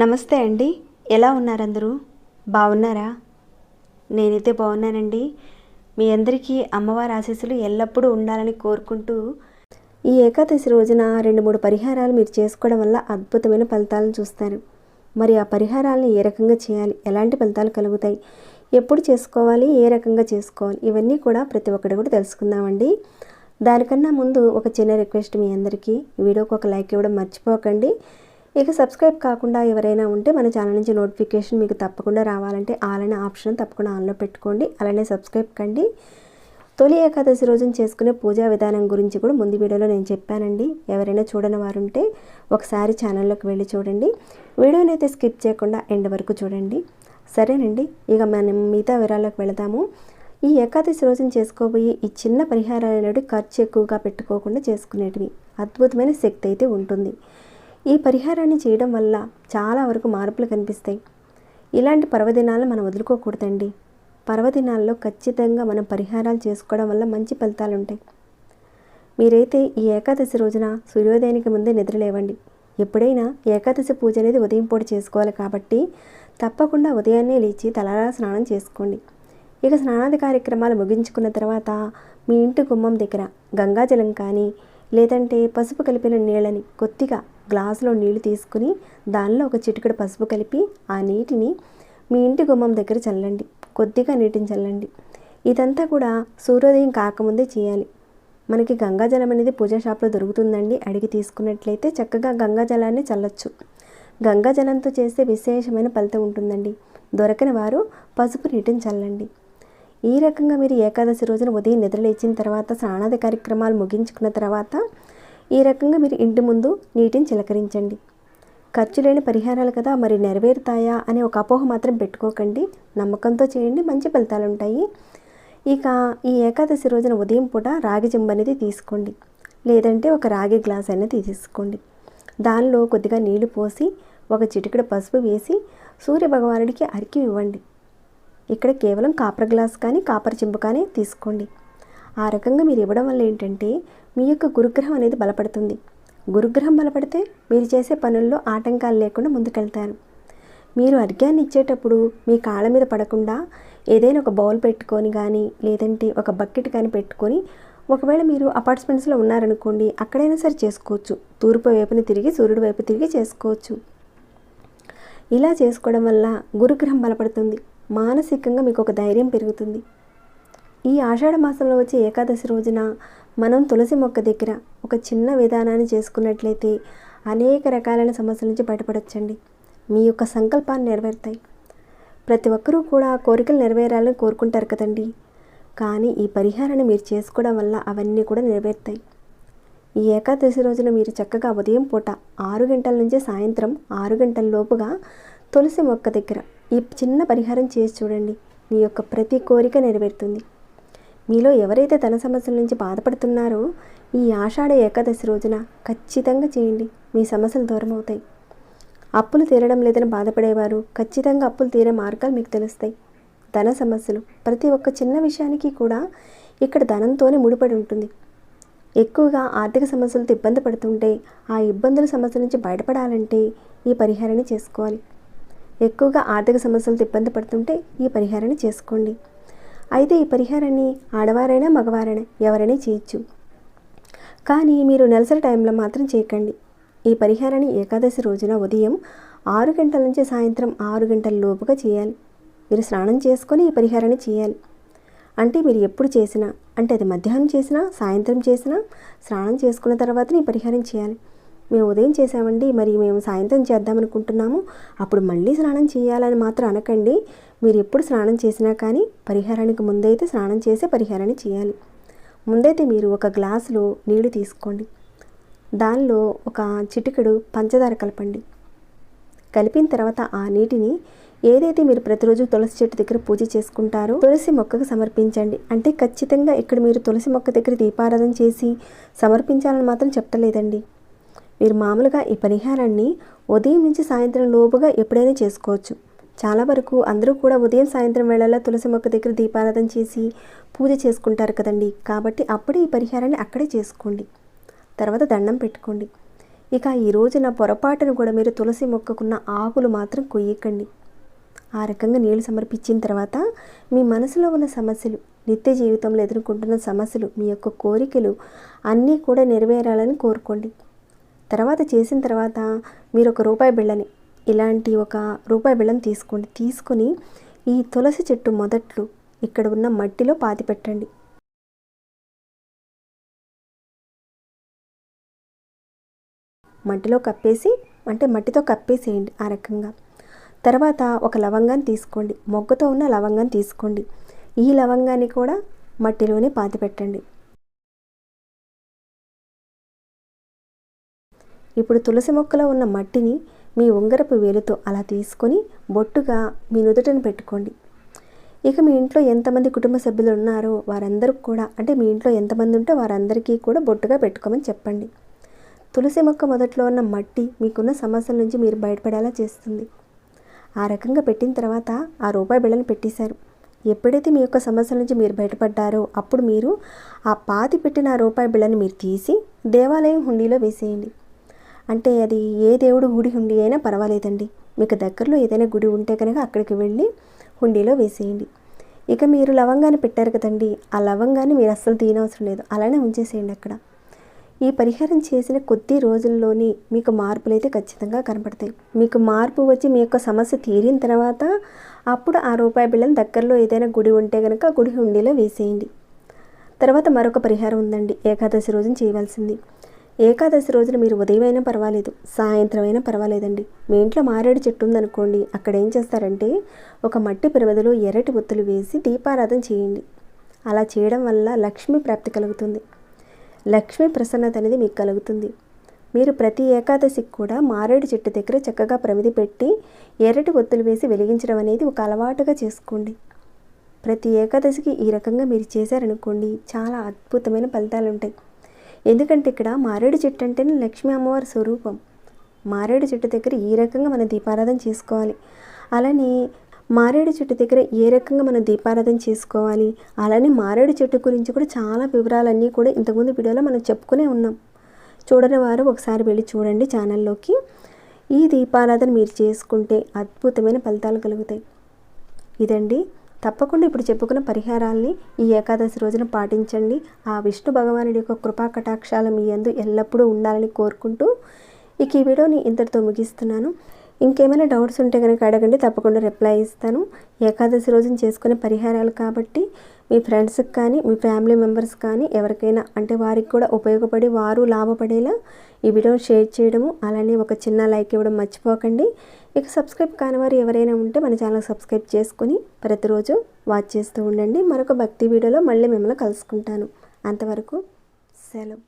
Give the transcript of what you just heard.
నమస్తే అండి, ఎలా ఉన్నారు అందరూ? బాగున్నారా? నేనైతే బాగున్నానండి. మీ అందరికీ అమ్మవారి ఆశీస్సులు ఎల్లప్పుడూ ఉండాలని కోరుకుంటూ, ఈ ఏకాదశి రోజున 2-3 పరిహారాలు మీరు చేసుకోవడం వల్ల అద్భుతమైన ఫలితాలను చూస్తారు. మరి ఆ పరిహారాలను ఏ రకంగా చేయాలి, ఎలాంటి ఫలితాలు కలుగుతాయి, ఎప్పుడు చేసుకోవాలి, ఏ రకంగా చేసుకోవాలి, ఇవన్నీ కూడా ప్రతి ఒక్కటి కూడా తెలుసుకుందామండి. దానికన్నా ముందు ఒక చిన్న రిక్వెస్ట్ మీ అందరికీ, వీడియోకి ఒక లైక్ ఇవ్వడం మర్చిపోకండి. ఇక సబ్స్క్రైబ్ కాకుండా ఎవరైనా ఉంటే మన ఛానల్ నుంచి నోటిఫికేషన్ మీకు తప్పకుండా రావాలంటే ఆల్ అనే ఆప్షన్ తప్పకుండా ఆన్లో పెట్టుకోండి. అలానే సబ్స్క్రైబ్ కండి. తొలి ఏకాదశి రోజున చేసుకునే పూజా విధానం గురించి కూడా ముందు వీడియోలో నేను చెప్పానండి. ఎవరైనా చూడని వారు ఉంటే ఒకసారి ఛానల్లోకి వెళ్ళి చూడండి. వీడియోని అయితే స్కిప్ చేయకుండా ఎండ్ వరకు చూడండి. సరేనండి, ఇక మనం మిగతా వివరాల్లోకి వెళదాము. ఈ ఏకాదశి రోజున చేసుకోబోయే ఈ చిన్న పరిహారాలు అనేవి ఖర్చు ఎక్కువగా పెట్టుకోకుండా చేసుకునేటివి. అద్భుతమైన శక్తి అయితే ఉంటుంది. ఈ పరిహారాన్ని చేయడం వల్ల చాలా వరకు మార్పులు కనిపిస్తాయి. ఇలాంటి పర్వదినాలు మనం వదులుకోకూడదండి. పర్వదినాల్లో ఖచ్చితంగా మనం పరిహారాలు చేసుకోవడం వల్ల మంచి ఫలితాలు ఉంటాయి. మీరైతే ఈ ఏకాదశి రోజున సూర్యోదయానికి ముందే నిద్రలేవండి. ఎప్పుడైనా ఏకాదశి పూజ అనేది ఉదయం పూట చేసుకోవాలి కాబట్టి తప్పకుండా ఉదయాన్నే లేచి తలారా స్నానం చేసుకోండి. ఇక స్నానాది కార్యక్రమాలు ముగించుకున్న తర్వాత మీ ఇంటి గుమ్మం దగ్గర గంగాజలం కానీ లేదంటే పసుపు కలిపిన నీళ్ళని కొద్దిగా గ్లాసులో నీళ్లు తీసుకుని దానిలో ఒక చిటికెడు పసుపు కలిపి ఆ నీటిని మీ ఇంటి గుమ్మం దగ్గర చల్లండి. కొద్దిగా నీటిని చల్లండి. ఇదంతా కూడా సూర్యోదయం కాకముందే చేయాలి. మనకి గంగాజలం అనేది పూజా షాప్లో దొరుకుతుందండి. అడిగి తీసుకున్నట్లయితే చక్కగా గంగాజలాన్ని చల్లొచ్చు. గంగాజలంతో చేస్తే విశేషమైన ఫలితం ఉంటుందండి. దొరకని వారు పసుపు నీటిని చల్లండి. ఈ రకంగా మీరు ఏకాదశి రోజున ఉదయం నిద్రలేచిన తర్వాత స్నానాది కార్యక్రమాలు ముగించుకున్న తర్వాత ఈ రకంగా మీరు ఇంటి ముందు నీటిని చిలకరించండి. ఖర్చు లేని పరిహారాలు కదా, మరి నెరవేరుతాయా అనే ఒక అపోహ మాత్రం పెట్టుకోకండి. నమ్మకంతో చేయండి, మంచి ఫలితాలు ఉంటాయి. ఇక ఈ ఏకాదశి రోజున ఉదయం పూట రాగి చెంబు అనేది తీసుకోండి, లేదంటే ఒక రాగి గ్లాస్ అనేది తీసుకోండి. దానిలో కొద్దిగా నీళ్లు పోసి ఒక చిటికెడు పసుపు వేసి సూర్య భగవానుడికి అర్ఘ్యం ఇవ్వండి. ఇక్కడ కేవలం కాపర్ గ్లాస్ కానీ కాపర్ చెంబు కానీ తీసుకోండి. ఆ రకంగా మీరు ఇవ్వడం వల్ల ఏంటంటే మీ యొక్క గురుగ్రహం అనేది బలపడుతుంది. గురుగ్రహం బలపడితే మీరు చేసే పనుల్లో ఆటంకాలు లేకుండా ముందుకెళ్తారు. మీరు అర్ఘ్యాన్ని ఇచ్చేటప్పుడు మీ కాళ్ళ మీద పడకుండా ఏదైనా ఒక బౌల్ పెట్టుకొని కానీ లేదంటే ఒక బకెట్ కానీ పెట్టుకొని, ఒకవేళ మీరు అపార్ట్మెంట్స్లో ఉన్నారనుకోండి అక్కడైనా సరే చేసుకోవచ్చు. తూర్పు వైపుని తిరిగి సూర్యుడి వైపు తిరిగి చేసుకోవచ్చు. ఇలా చేసుకోవడం వల్ల గురుగ్రహం బలపడుతుంది. మానసికంగా మీకు ఒక ధైర్యం పెరుగుతుంది. ఈ ఆషాఢ మాసంలో వచ్చే ఏకాదశి రోజున మనం తులసి మొక్క దగ్గర ఒక చిన్న విధానాన్ని చేసుకున్నట్లయితే అనేక రకాలైన సమస్యల నుంచి బయటపడవచ్చండి. మీ యొక్క సంకల్పాన్ని నెరవేరుతాయి. ప్రతి ఒక్కరూ కూడా కోరికలు నెరవేరాలని కోరుకుంటారు కదండి. కానీ ఈ పరిహారాన్ని మీరు చేసుకోవడం వల్ల అవన్నీ కూడా నెరవేరుతాయి. ఈ ఏకాదశి రోజున మీరు చక్కగా ఉదయం పూట 6 గంటల నుంచి సాయంత్రం 6 గంటల లోపుగా తులసి మొక్క దగ్గర ఈ చిన్న పరిహారం చేసి చూడండి. మీ యొక్క ప్రతి కోరిక నెరవేరుతుంది. మీలో ఎవరైతే ధన సమస్యల నుంచి బాధపడుతున్నారో ఈ ఆషాఢ ఏకాదశి రోజున ఖచ్చితంగా చేయండి. మీ సమస్యలు దూరం అవుతాయి. అప్పులు తీరడం లేదని బాధపడేవారు ఖచ్చితంగా అప్పులు తీరే మార్గాలు మీకు తెలుస్తాయి. ధన సమస్యలు ప్రతి ఒక్క చిన్న విషయానికి కూడా ఇక్కడ ధనంతోనే ముడిపడి ఉంటుంది. ఎక్కువగా ఆర్థిక సమస్యలతో ఇబ్బంది పడుతుంటే ఆ ఇబ్బందుల సమస్యల నుంచి బయటపడాలంటే ఈ పరిహారాన్ని చేసుకోవాలి. ఎక్కువగా ఆర్థిక సమస్యలతో ఇబ్బంది పడుతుంటే ఈ పరిహారాన్ని చేసుకోండి. అయితే ఈ పరిహారాన్ని ఆడవారైనా మగవారైనా ఎవరైనా చేయొచ్చు. కానీ మీరు నెలసరి టైంలో మాత్రం చేయకండి. ఈ పరిహారాన్ని ఏకాదశి రోజున ఉదయం 6 గంటల నుంచి సాయంత్రం 6 గంటల లోపుగా చేయాలి. మీరు స్నానం చేసుకొని ఈ పరిహారాన్ని చేయాలి. అంటే మీరు ఎప్పుడు చేసినా, అంటే అది మధ్యాహ్నం చేసినా సాయంత్రం చేసినా స్నానం చేసుకున్న తర్వాత ఈ పరిహారం చేయాలి. మేము ఉదయం చేసామండి, మరి మేము సాయంత్రం చేద్దామనుకుంటున్నాము, అప్పుడు మళ్ళీ స్నానం చేయాలని మాత్రం అనకండి. మీరు ఎప్పుడు స్నానం చేసినా కానీ పరిహారానికి ముందైతే స్నానం చేసే పరిహారాన్ని చేయాలి. ముందైతే మీరు ఒక గ్లాసులో నీళ్లు తీసుకోండి. దానిలో ఒక చిటికెడు పంచదార కలపండి. కలిపిన తర్వాత ఆ నీటిని ఏదైతే మీరు ప్రతిరోజు తులసి చెట్టు దగ్గర పూజ చేసుకుంటారో తులసి మొక్కకు సమర్పించండి. అంటే ఖచ్చితంగా ఇక్కడ మీరు తులసి మొక్క దగ్గర దీపారాధన చేసి సమర్పించాలని మాత్రం చెప్పలేదండి. మీరు మామూలుగా ఈ పరిహారాన్ని ఉదయం నుంచి సాయంత్రం లోపుగా ఎప్పుడైనా చేసుకోవచ్చు. చాలా వరకు అందరూ కూడా ఉదయం సాయంత్రం వేళల్లో తులసి మొక్క దగ్గర దీపారాధన చేసి పూజ చేసుకుంటారు కదండి. కాబట్టి అప్పుడే ఈ పరిహారాన్ని అక్కడే చేసుకోండి. తర్వాత దండం పెట్టుకోండి. ఇక ఈ రోజున పొరపాటును కూడా మీరు తులసి మొక్కకున్న ఆకులు మాత్రం కొయ్యకండి. ఆ రకంగా నీళ్లు సమర్పించిన తర్వాత మీ మనసులో ఉన్న సమస్యలు, నిత్య జీవితంలో ఎదుర్కొంటున్న సమస్యలు, మీ యొక్క కోరికలు అన్నీ కూడా నెరవేరాలని కోరుకోండి. తర్వాత చేసిన తర్వాత మీరు ఒక రూపాయి బిళ్ళని, ఇలాంటి ఒక రూపాయి బిళ్ళని తీసుకోండి. తీసుకొని ఈ తులసి చెట్టు మొదట్లు ఇక్కడ ఉన్న మట్టిలో పాతి పెట్టండి. మట్టిలో కప్పేసి, అంటే మట్టితో కప్పేసేయండి ఆ రకంగా. తర్వాత ఒక లవంగాన్ని తీసుకోండి, మొగ్గతో ఉన్న లవంగాన్ని తీసుకోండి. ఈ లవంగాన్ని కూడా మట్టిలోనే పాతి పెట్టండి. ఇప్పుడు తులసి మొక్కలో ఉన్న మట్టిని మీ ఉంగరపు వేలుతో అలా తీసుకొని బొట్టుగా మీ నుదుటను పెట్టుకోండి. ఇక మీ ఇంట్లో ఎంతమంది కుటుంబ సభ్యులు ఉన్నారో వారందరూ కూడా, అంటే మీ ఇంట్లో ఎంతమంది ఉంటే వారందరికీ కూడా బొట్టుగా పెట్టుకోమని చెప్పండి. తులసి మొక్క మొదట్లో ఉన్న మట్టి మీకున్న సమస్యల నుంచి మీరు బయటపడేలా చేస్తుంది. ఆ రకంగా పెట్టిన తర్వాత ఆ రూపాయి బిళ్ళని పెట్టేశారు. ఎప్పుడైతే మీ యొక్క సమస్యల నుంచి మీరు బయటపడ్డారో అప్పుడు మీరు ఆ పాతి పెట్టిన ఆ రూపాయి బిళ్ళని మీరు తీసి దేవాలయం హుండీలో వేసేయండి. అంటే అది ఏ దేవుడు గుడి హుండీ అయినా పర్వాలేదండి. మీకు దగ్గరలో ఏదైనా గుడి ఉంటే కనుక అక్కడికి వెళ్ళి హుండీలో వేసేయండి. ఇక మీరు లవంగాన్ని పెట్టారు కదండి, ఆ లవంగాన్ని మీరు అస్సలు తీయనవసరం లేదు, అలానే ఉంచేసేయండి అక్కడ. ఈ పరిహారం చేసిన కొద్ది రోజుల్లోనే మీకు మార్పులు అయితే ఖచ్చితంగా కనపడతాయి. మీకు మార్పు వచ్చి మీ యొక్క సమస్య తీరిన తర్వాత అప్పుడు ఆ రూపాయి బిళ్ళని దగ్గరలో ఏదైనా గుడి ఉంటే కనుక గుడి హుండీలో వేసేయండి. తర్వాత మరొక పరిహారం ఉందండి, ఏకాదశి రోజున చేయవలసింది. ఏకాదశి రోజున మీరు ఉదయం అయినా పర్వాలేదు, సాయంత్రం అయినా పర్వాలేదండి. మీ ఇంట్లో మారేడు చెట్టు ఉందనుకోండి, అక్కడ ఏం చేస్తారంటే ఒక మట్టి ప్రమిదలో ఎర్రటి ఒత్తులు వేసి దీపారాధన చేయండి. అలా చేయడం వల్ల లక్ష్మీ ప్రాప్తి కలుగుతుంది. లక్ష్మీ ప్రసన్నత అనేది మీకు కలుగుతుంది. మీరు ప్రతి ఏకాదశికి కూడా మారేడు చెట్టు దగ్గర చక్కగా ప్రమిది పెట్టి ఎర్రటి ఒత్తులు వేసి వెలిగించడం అనేది ఒక అలవాటుగా చేసుకోండి. ప్రతి ఏకాదశికి ఈ రకంగా మీరు చేశారనుకోండి, చాలా అద్భుతమైన ఫలితాలు ఉంటాయి. ఎందుకంటే ఇక్కడ మారేడు చెట్టు అంటేనే లక్ష్మీ అమ్మవారి స్వరూపం. మారేడు చెట్టు దగ్గర ఈ రకంగా మనం దీపారాధన చేసుకోవాలి. అలానే మారేడు చెట్టు దగ్గర ఏ రకంగా మనం దీపారాధన చేసుకోవాలి, అలానే మారేడు చెట్టు గురించి కూడా చాలా వివరాలన్నీ కూడా ఇంతకుముందు వీడియోలో మనం చెప్పుకునే ఉన్నాం. చూడని వారు ఒకసారి వెళ్ళి చూడండి ఛానల్లోకి. ఈ దీపారాధన మీరు చేసుకుంటే అద్భుతమైన ఫలితాలు కలుగుతాయి. ఇదండి, తప్పకుండా ఇప్పుడు చెప్పుకున్న పరిహారాల్ని ఈ ఏకాదశి రోజున పాటించండి. ఆ విష్ణు భగవానుడి యొక్క కృపా కటాక్షాలు మీ యందు ఎల్లప్పుడూ ఉండాలని కోరుకుంటూ ఇక ఈ వీడియోని ఇంతటితో ముగిస్తున్నాను. ఇంకేమైనా డౌట్స్ ఉంటే కనుక అడగండి, తప్పకుండా రిప్లై ఇస్తాను. ఏకాదశి రోజున చేసుకునే పరిహారాలు కాబట్టి మీ ఫ్రెండ్స్కి కానీ మీ ఫ్యామిలీ మెంబర్స్ కానీ ఎవరికైనా, అంటే వారికి కూడా ఉపయోగపడి వారు లాభపడేలా ఈ వీడియోని షేర్ చేయడము, అలానే ఒక చిన్న లైక్ ఇవ్వడం మర్చిపోకండి. ఇక సబ్స్క్రైబ్ కాని వారు ఎవరైనా ఉంటే మన ఛానల్ సబ్స్క్రైబ్ చేసుకుని ప్రతిరోజు వాచ్ చేస్తూ ఉండండి. మరొక భక్తి వీడియోలో మళ్ళీ మిమ్మల్ని కలుసుకుంటాను. అంతవరకు సెలవు.